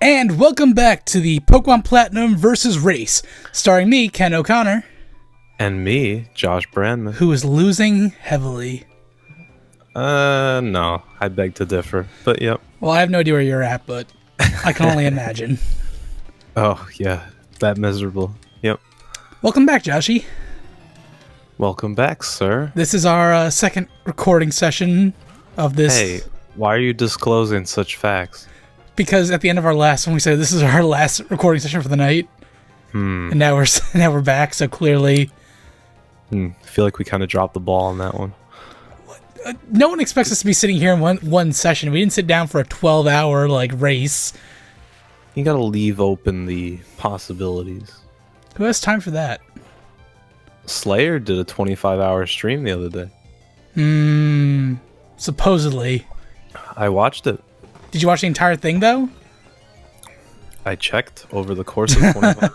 And welcome back to the Pokemon Platinum versus Race, starring me, Ken O'Connor. And me, Josh Brandman. Who is losing heavily. No, I beg to differ, but yep. Well, I have no idea where you're at, but I can only imagine. Oh, yeah, that miserable. Yep. Welcome back, Joshy. Welcome back, sir. This is our second recording session of this. Hey, why are you disclosing such facts? Because at the end of our last one, we said this is our last recording session for the night. And now we're back, so clearly... I feel like we kind of dropped the ball on that one. No one expects us to be sitting here in one session. We didn't sit down for a 12-hour race. You gotta leave open the possibilities. Who has time for that? Slayer did a 25-hour stream the other day. Supposedly. I watched it. Did you watch the entire thing, though? I checked over the course of 25 hours.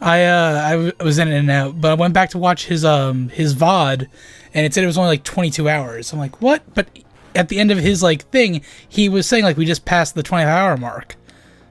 I was in and out, but I went back to watch his VOD, and it said it was only 22 hours. I'm like, what? But at the end of his thing, he was saying we just passed the 25-hour mark.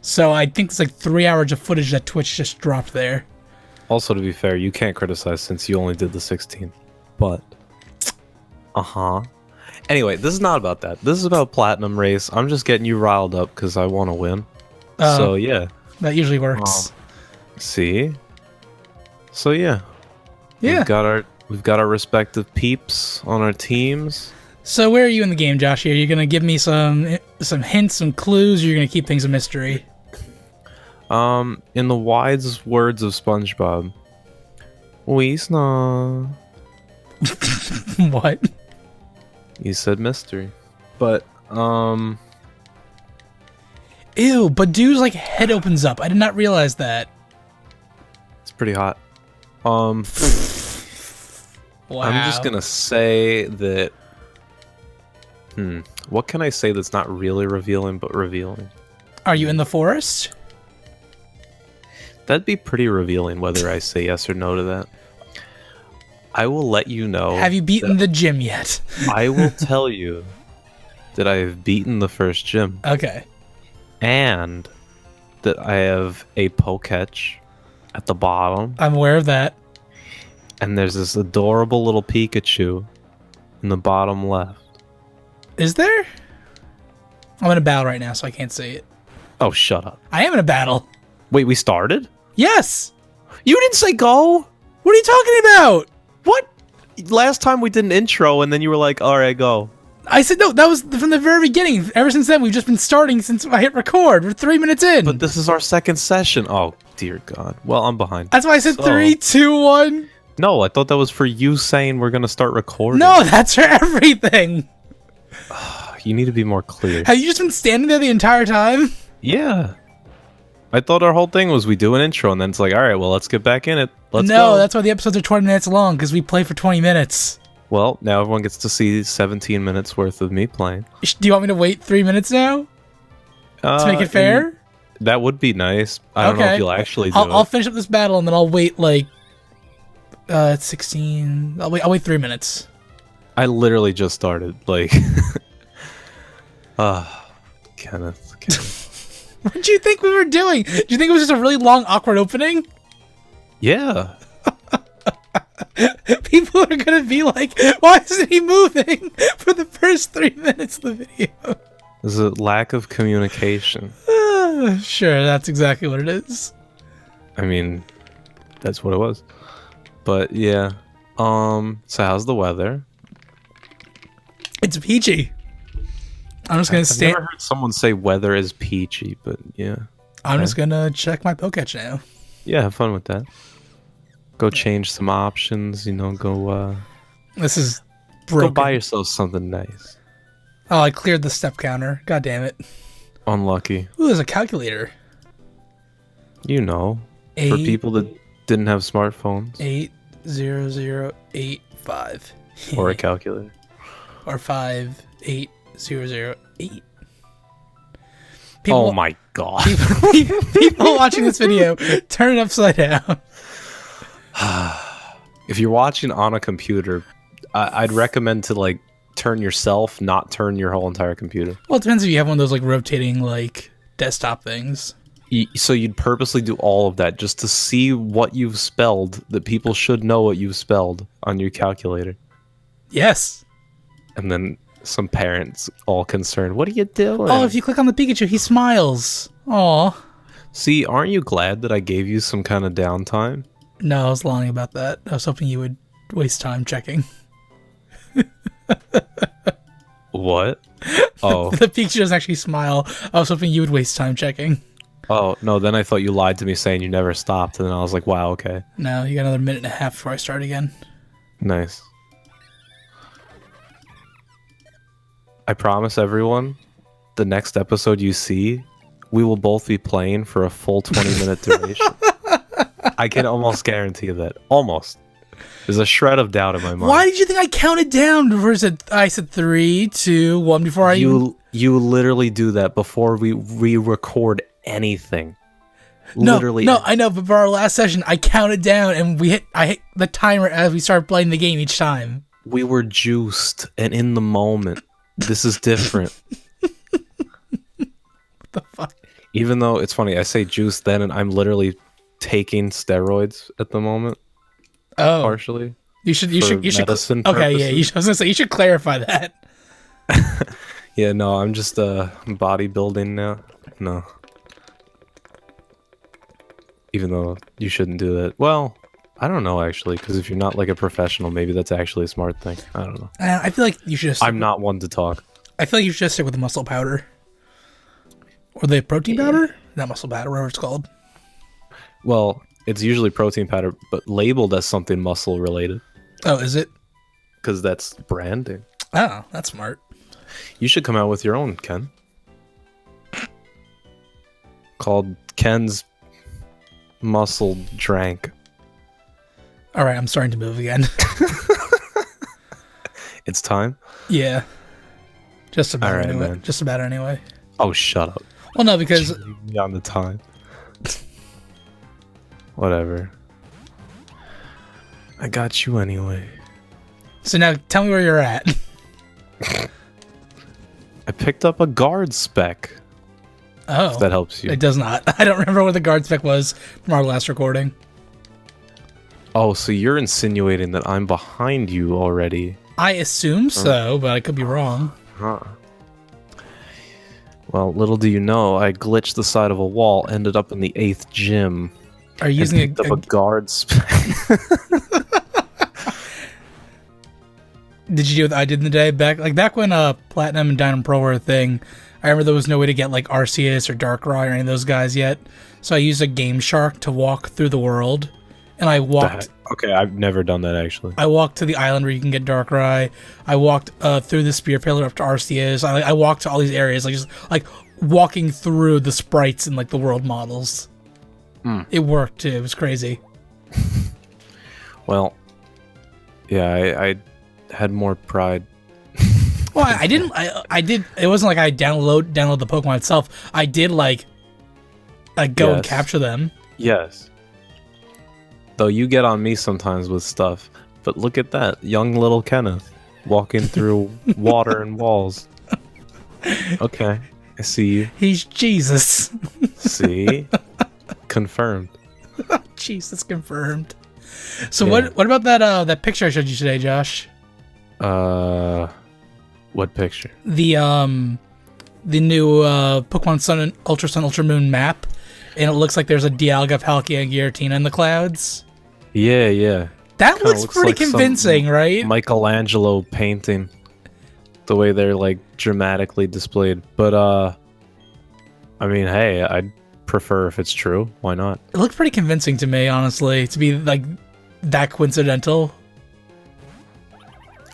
So I think it's 3 hours of footage that Twitch just dropped there. Also, to be fair, you can't criticize since you only did the 16th. But, Anyway, this is not about that. This is about Platinum Race. I'm just getting you riled up because I want to win. So, yeah. That usually works. See? So, yeah. Yeah. We've got our respective peeps on our teams. So where are you in the game, Josh? Are you going to give me some hints, some clues, or you're going to keep things a mystery? In the wise words of SpongeBob, Weasna. What? You said mystery. But, Ew, Badoo's head opens up. I did not realize that. It's pretty hot. Wow. I'm just gonna say that... What can I say that's not really revealing, but revealing? Are you in the forest? That'd be pretty revealing whether I say yes or no to that. I will let you know. Have you beaten the gym yet? I will tell you that I have beaten the first gym. Okay. And that I have a Poketch at the bottom. I'm aware of that. And there's this adorable little Pikachu in the bottom left. Is there? I'm in a battle right now, so I can't say it. Oh, shut up. I am in a battle. Wait, we started? Yes! You didn't say go! What are you talking about? What? Last time we did an intro and then you were like, alright, go. I said no, that was from the very beginning. Ever since then, we've just been starting since I hit record. We're 3 minutes in. But this is our second session. Oh, dear God. Well, I'm behind. That's why I said 3, 2, 1. No, I thought that was for you saying we're going to start recording. No, that's for everything. You need to be more clear. Have you just been standing there the entire time? Yeah. I thought our whole thing was we do an intro and then it's like, all right, well, let's get back in it. Let's go. No, that's why the episodes are 20 minutes long, because we play for 20 minutes. Well, now everyone gets to see 17 minutes worth of me playing. Do you want me to wait 3 minutes now? To make it fair? That would be nice. I don't know if you'll actually do it. I'll finish up this battle and then I'll wait it's 16. I'll wait 3 minutes. I literally just started. Kenneth. What did you think we were doing? Do you think it was just a really long, awkward opening? Yeah. People are gonna be like, why isn't he moving for the first 3 minutes of the video? There's a lack of communication. Sure, that's exactly what it is. I mean, that's what it was. But yeah. So how's the weather? It's peachy. I'm just gonna stand. I've never heard someone say weather is peachy, but yeah. I'm just gonna check my Poketch now. Yeah, have fun with that. Go change some options, go This is broken. Go buy yourself something nice. Oh, I cleared the step counter. God damn it. Unlucky. Ooh, there's a calculator. For people that didn't have smartphones. 80085. Or a calculator. Or 58008. Oh my God. People watching this video, turn it upside down. If you're watching on a computer, I'd recommend to turn yourself, not turn your whole entire computer. Well, it depends if you have one of those rotating desktop things. So you'd purposely do all of that just to see what you've spelled, that people should know what you've spelled on your calculator. Yes. And then some parents all concerned, what are you doing? Oh, if you click on the Pikachu, he smiles. Aw. See, aren't you glad that I gave you some kind of downtime? No, I was lying about that. I was hoping you would waste time checking. What? Oh. The Pikachu doesn't actually smile. I was hoping you would waste time checking. Oh, no, then I thought you lied to me saying you never stopped, and then I was like, wow, okay. No, you got another minute and a half before I start again. Nice. I promise everyone, the next episode you see, we will both be playing for a full 20-minute duration. I can almost guarantee that. Almost. There's a shred of doubt in my mind. Why did you think I counted down? I said 3, 2, 1 before I even... You literally do that before we record anything. No, Literally. no, I know, but for our last session, I counted down and I hit the timer as we started playing the game each time. We were juiced and in the moment. This is different. What the fuck? Even though it's funny, I say juice then, and I'm literally taking steroids at the moment. Oh, partially. You should. Medicine Okay, purposes. yeah. I was gonna say you should clarify that. Yeah, no, I'm just bodybuilding now. No. Even though you shouldn't do that. Well, I don't know actually, because if you're not like a professional, maybe that's actually a smart thing. I don't know. I feel like you should. Just I'm not one to talk. I feel like you should just stick with the muscle powder, or the protein powder. Not muscle powder, whatever it's called. Well, it's usually protein powder, but labeled as something muscle related. Oh, is it? Because that's branding. Oh, that's smart. You should come out with your own, Ken. Called Ken's Muscle Drank. All right, I'm starting to move again. It's time? Yeah. Just about All right, anyway. man. Just about anyway. Oh, shut up. Well, no, because Leave me on the time. Whatever. I got you anyway. so now tell me where you're at. I picked up a guard spec. Oh, If that helps you. it does not. I don't remember what the guard spec was from our last recording. Oh, so you're insinuating that I'm behind you already. I assume so, but I could be wrong. Huh. Well, little do you know, I glitched the side of a wall, ended up in the 8th gym. Are you using picked up a guard spec. Did you do what I did in the day back when Platinum and Diamond Pro were a thing? I remember there was no way to get like Arceus or Darkrai or any of those guys yet, so I used a Game Shark to walk through the world, and I walked. Okay, I've never done that actually. I walked to the island where you can get Darkrai. I walked through the Spear Pillar up to Arceus. I walked to all these areas, like just like walking through the sprites and like the world models. It worked too. It was crazy. Well, yeah, I had more pride. Well, I didn't. I did. It wasn't like I download the Pokemon itself. I did like go and Yes. capture them. Yes. Though you get on me sometimes with stuff, but look at that, young little Kenneth walking through water and walls. Okay, I see you. He's Jesus. See? Confirmed. Jesus confirmed. So Yeah. what about that picture I showed you today, Josh? What picture? The new Pokemon Sun and Ultra Moon map, and it looks like there's a Dialga, Palkia, and Giratina in the clouds. Yeah, yeah. That Kinda looks pretty like some convincing, right? Michelangelo painting. The way they're like dramatically displayed. But I mean, hey, I'd prefer if it's true. Why not? It looked pretty convincing to me, honestly, to be like that coincidental.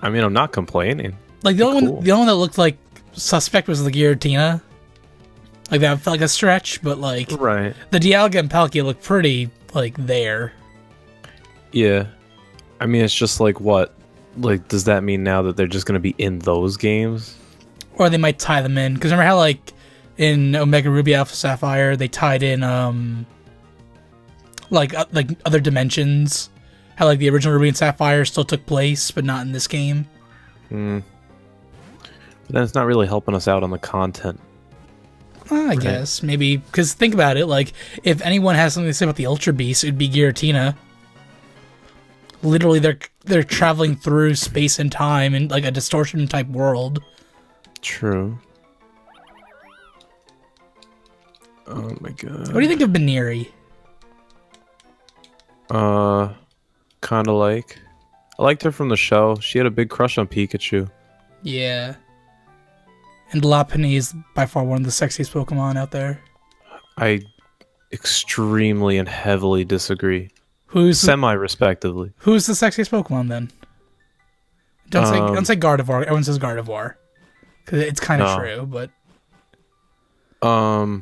I mean, I'm not complaining. Like the only Cool. one that looked like suspect was the Giratina. Like that felt like a stretch, but like Right. the Dialga and Palkia look pretty like there. Yeah. I mean, it's just like what? Like, does that mean now that they're just going to be in those games? Or they might tie them in. Because remember how, like, in Omega Ruby Alpha Sapphire, they tied in, like other dimensions? How, like, the original Ruby and Sapphire still took place, but not in this game? But then it's not really helping us out on the content. I guess maybe because think about it. Like, if anyone has something to say about the Ultra Beast, it'd be Giratina. Literally, they're traveling through space and time in like a distortion type world. True. Oh my god. What do you think of Baneri? Kind of like. I liked her from the show. She had a big crush on Pikachu. Yeah. And Lopunny is by far one of the sexiest Pokemon out there. I extremely and heavily disagree. Who's Semi-respectively. Who's the sexiest Pokemon then? Don't say Gardevoir. Everyone says Gardevoir. Because it's kind of true, but... I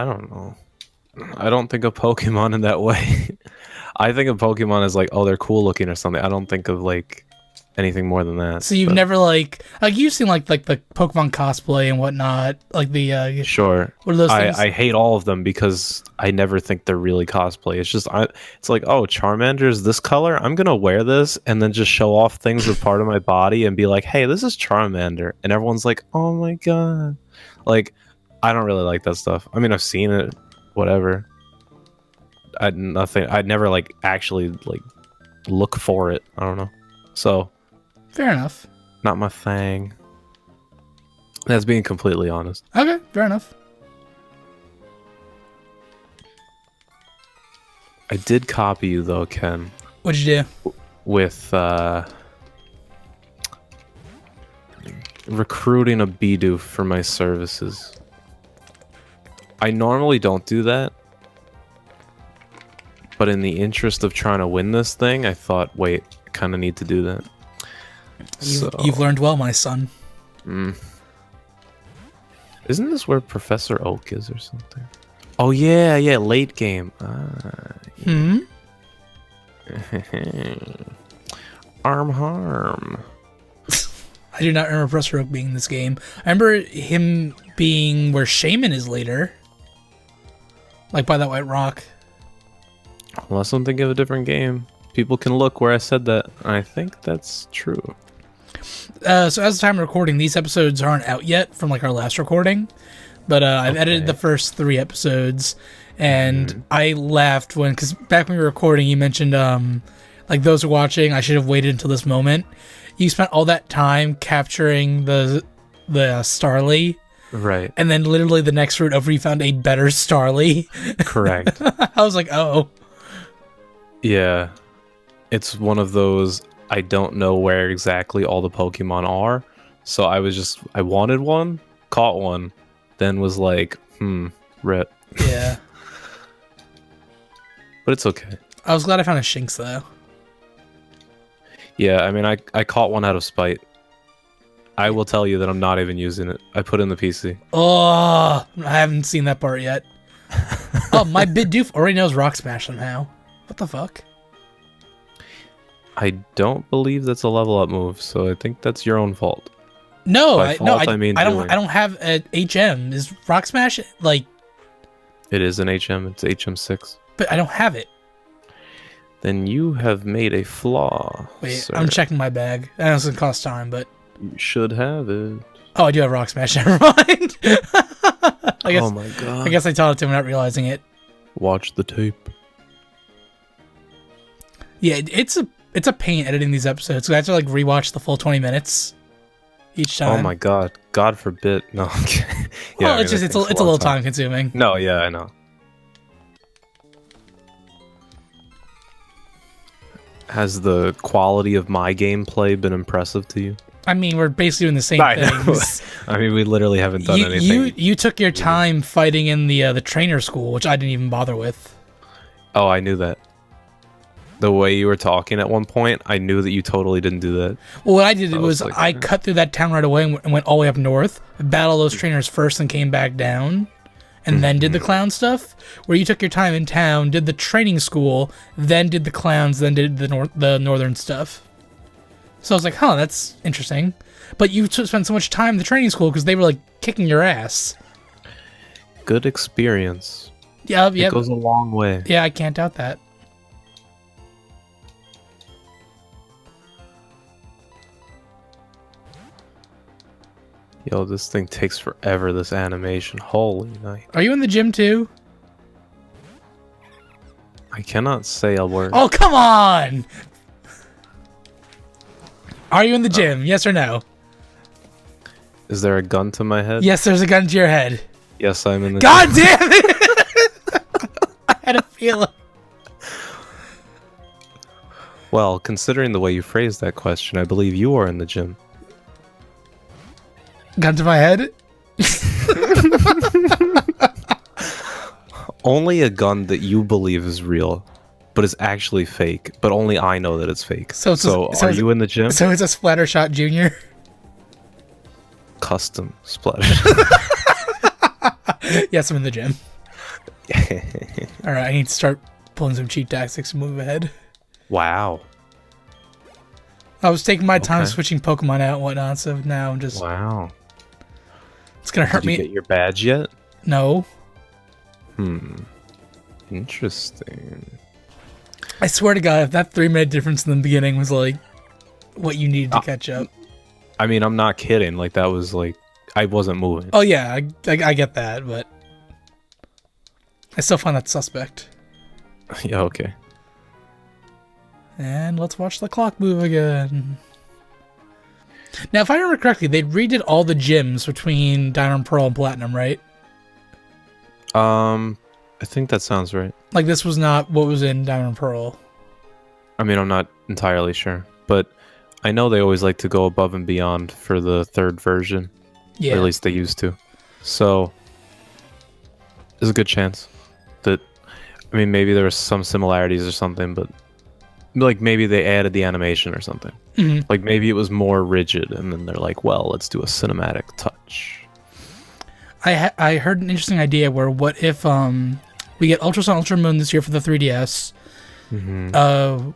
don't know. I don't think of Pokemon in that way. I think of Pokemon as like, oh, they're cool looking or something. I don't think of like anything more than that. So you've never like you've seen like the Pokemon cosplay and whatnot, like the sure. What are those things? I hate all of them because I never think they're really cosplay. It's just it's like, oh, Charmander is this color. I'm gonna wear this and then just show off things with part of my body and be like, hey, this is Charmander, and everyone's like, oh my god, like I don't really like that stuff. I mean, I've seen it, whatever. I'd never like actually like look for it. I don't know. So fair enough. Not my thing. That's being completely honest. Okay, fair enough. I did copy you though, Ken. What'd you do? With recruiting a Bidoof for my services. I normally don't do that. But in the interest of trying to win this thing, I thought, wait, I kind of need to do that. You've learned well, my son. Isn't this where Professor Oak is or something? Oh, yeah, late game. Yeah. Arm harm. I do not remember Professor Oak being in this game. I remember him being where Shaman is later. Like by that white rock. Unless I'm thinking of a different game. People can look where I said that. I think that's true. So as of time of recording, these episodes aren't out yet from like our last recording. But I've edited the first 3 episodes. And I laughed because back when we were recording, you mentioned like those who are watching, I should have waited until this moment. You spent all that time capturing the Starly. Right. And then literally the next route over, you found a better Starly. Correct. I was like, oh. Yeah. It's one of those, I don't know where exactly all the Pokemon are. So I wanted one, caught one, then was like, rip. Yeah. But it's okay. I was glad I found a Shinx, though. Yeah, I mean, I caught one out of spite. I will tell you that I'm not even using it. I put it in the PC. Oh, I haven't seen that part yet. Oh, my Bidoof already knows Rock Smash somehow. What the fuck? I don't believe that's a level up move, so I think that's your own fault. No, I don't have a HM. Is Rock Smash like? It is an HM. It's HM6. But I don't have it. Then you have made a flaw. Wait, sir. I'm checking my bag. I know it's gonna cost time, but you should have it. Oh, I do have Rock Smash. Never mind. Oh my god! I guess I taught it to him without realizing it. Watch the tape. Yeah, it's a pain editing these episodes. So I have to like rewatch the full 20 minutes each time. Oh my god! God forbid. No. Yeah, well, it's a little time consuming. No, yeah, I know. Has the quality of my gameplay been impressive to you? I mean, we're basically doing the same things. I mean, we literally haven't done anything. You took your time fighting in the trainer school, which I didn't even bother with. Oh, I knew that. The way you were talking at one point, I knew that you totally didn't do that. Well, what I did was like, I cut through that town right away and went all the way up north, battled those trainers first and came back down, and then did the clown stuff, where you took your time in town, did the training school, then did the clowns, then did the northern stuff. So I was like, huh, that's interesting. But you spent so much time in the training school because they were like kicking your ass. Good experience. Yeah. It goes a long way. Yeah, I can't doubt that. Yo, this thing takes forever, this animation. Holy night. Are you in the gym too? I cannot say a word. Oh, come on! Are you in the gym? Yes or no? Is there a gun to my head? Yes, there's a gun to your head. Yes, I'm in the God damn it! I had a feeling. Well, considering the way you phrased that question, I believe you are in the gym. Gun to my head? Only a gun that you believe is real, but is actually fake, but only I know that it's fake. So are you in the gym? So it's a Splattershot Junior? Custom splatter. Yes, I'm in the gym. Alright, I need to start pulling some cheat tactics to move ahead. Wow. I was taking my time switching Pokemon out and whatnot, so now I'm just... Wow. It's gonna hurt me. Did you get your badge yet? No. Interesting. I swear to God, if that 3-minute difference in the beginning was like what you needed to catch up. I mean, I'm not kidding. Like, that was like, I wasn't moving. Oh yeah, I get that, but I still find that suspect. Yeah, okay. And let's watch the clock move again. Now, if I remember correctly, they redid all the gyms between Diamond, Pearl, and Platinum, right? I think that sounds right. Like, this was not what was in Diamond and Pearl. I mean, I'm not entirely sure, but I know they always like to go above and beyond for the third version. Yeah. Or at least they used to. So, there's a good chance that, I mean, maybe there were some similarities or something, but like maybe they added the animation or something. Mm-hmm. Like maybe it was more rigid, and then they're like, well, let's do a cinematic touch. I heard an interesting idea where what if we get Ultra Sun, Ultra Moon this year for the 3DS. Mm-hmm.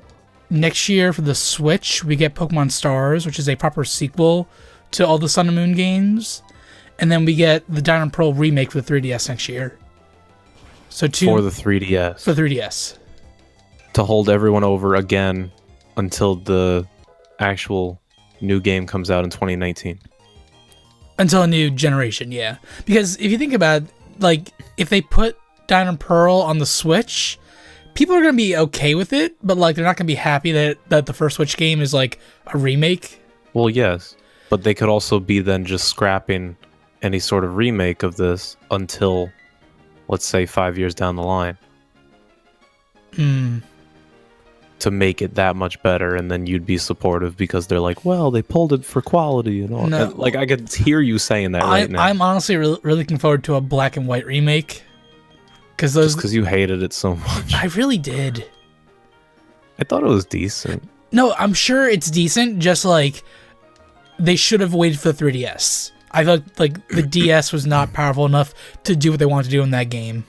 Next year for the Switch, we get Pokemon Stars, which is a proper sequel to all the Sun and Moon games. And then we get the Diamond and Pearl remake for the 3DS next year. So for the 3DS. For 3DS. To hold everyone over again until the actual new game comes out in 2019. Until a new generation, yeah. Because if you think about it, like, if they put Diamond and Pearl on the Switch, people are going to be okay with it, but, like, they're not going to be happy that the first Switch game is, like, a remake. Well, yes. But they could also be then just scrapping any sort of remake of this until, let's say, 5 years down the line. To make it that much better, and then you'd be supportive because they're like, well, they pulled it for quality and all. No. And, like, I could hear you saying that right now. I'm honestly really looking forward to a black and white remake. Just because you hated it so much. I really did. I thought it was decent. No, I'm sure it's decent, just like they should have waited for the 3DS. I felt like the DS was not powerful enough to do what they wanted to do in that game.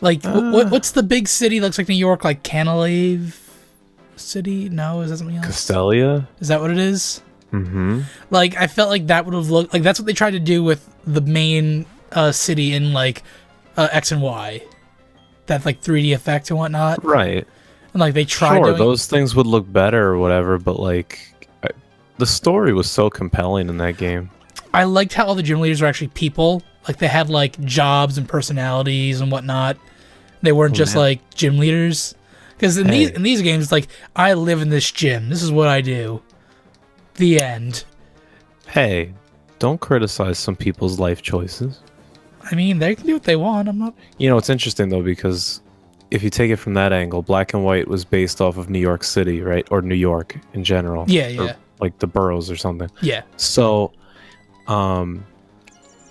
Like, what's the big city that looks like New York? Like Canalave City? No, is that something else? Castelia? Is that what it is? Mm-hmm. Like, I felt like that would have looked... Like, that's what they tried to do with the main city in, like, X and Y. That, like, 3D effect and whatnot. Right. And, like, they tried Sure, those things would look better or whatever, but, like, the story was so compelling in that game. I liked how all the gym leaders were actually people. Like, they had, like, jobs and personalities and whatnot. They weren't just, like, gym leaders. Because in these games, it's like, I live in this gym. This is what I do. The end. Hey, don't criticize some people's life choices. I mean, they can do what they want. I'm not... You know, it's interesting, though, because if you take it from that angle, Black and White was based off of New York City, right? Or New York in general. Yeah, yeah. Or, like, the boroughs or something. Yeah. So, the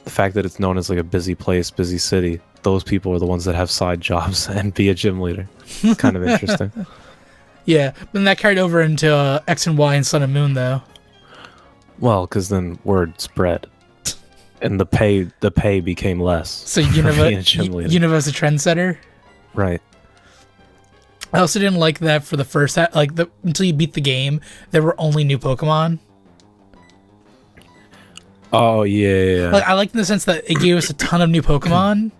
fact that it's known as, like, a busy place, busy city, those people are the ones that have side jobs and be a gym leader. It's kind of interesting. Yeah, but then that carried over into X and Y and Sun and Moon, though. Well, because then word spread, and the pay became less. So Univa's a trendsetter. Right. I also didn't like that for the first until you beat the game, there were only new Pokemon. Oh yeah. Like, I liked in the sense that it gave us a ton of new Pokemon,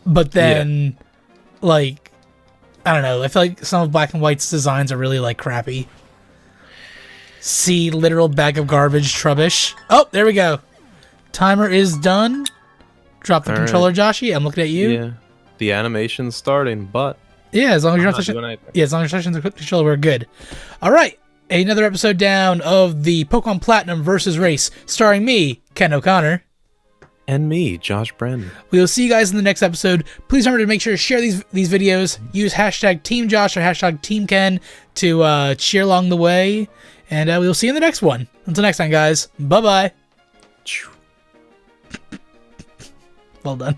but then, like, I don't know. I feel like some of Black and White's designs are really like crappy. See, literal bag of garbage, Trubbish. Oh, there we go. Timer is done. Drop the All controller, right. Joshy. I'm looking at you. Yeah. The animation's starting, but Yeah, as long as you're I'm not not touching. doing anything. Yeah, as long as you're touching the controller, we're good. All right, another episode down of the Pokemon Platinum versus Race, starring me, Ken O'Connor. And me, Josh Brandon. We will see you guys in the next episode. Please remember to make sure to share these videos. Use hashtag Team Josh or hashtag Team Ken to cheer along the way. And we will see you in the next one. Until next time, guys. Bye-bye. Well done.